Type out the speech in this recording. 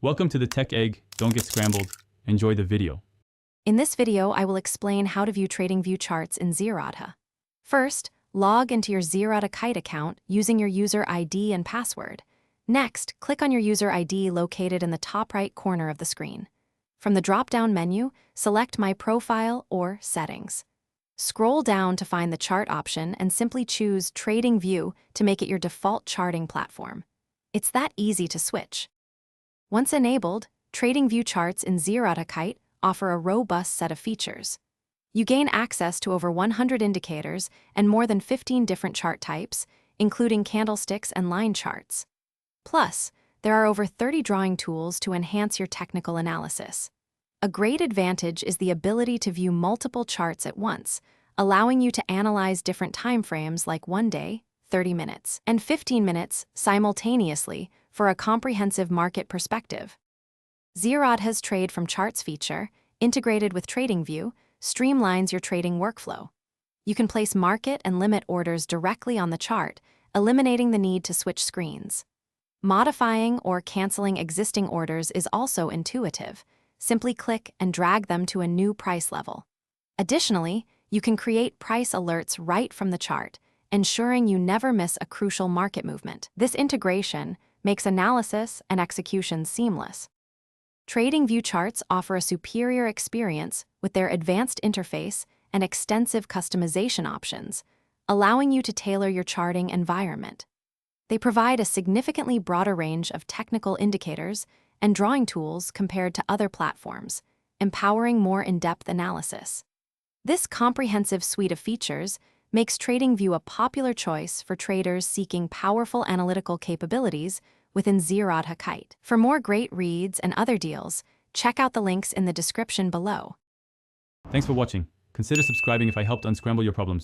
Welcome to the Tech Egg. Don't get scrambled. Enjoy the video. In this video, I will explain how to view TradingView charts in Zerodha. First, log into your Zerodha Kite account using your user ID and password. Next, click on your user ID located in the top right corner of the screen. From the drop-down menu, select My Profile or Settings. Scroll down to find the chart option and simply choose TradingView to make it your default charting platform. It's that easy to switch. Once enabled, TradingView charts in Zerodha Kite offer a robust set of features. You gain access to over 100 indicators and more than 15 different chart types, including candlesticks and line charts. Plus, there are over 30 drawing tools to enhance your technical analysis. A great advantage is the ability to view multiple charts at once, allowing you to analyze different timeframes like 1 day, 30 minutes, and 15 minutes simultaneously for a comprehensive market perspective. Zerodha's Trade from Charts feature, integrated with TradingView, streamlines your trading workflow. You can place market and limit orders directly on the chart, eliminating the need to switch screens. Modifying or canceling existing orders is also intuitive. Simply click and drag them to a new price level. Additionally, you can create price alerts right from the chart, ensuring you never miss a crucial market movement. This integration makes analysis and execution seamless. TradingView charts offer a superior experience with their advanced interface and extensive customization options, allowing you to tailor your charting environment. They provide a significantly broader range of technical indicators and drawing tools compared to other platforms, empowering more in-depth analysis. This comprehensive suite of features makes TradingView a popular choice for traders seeking powerful analytical capabilities within Zerodha Kite. For more great reads and other deals, check out the links in the description below. Thanks for watching. Consider subscribing if I helped unscramble your problems.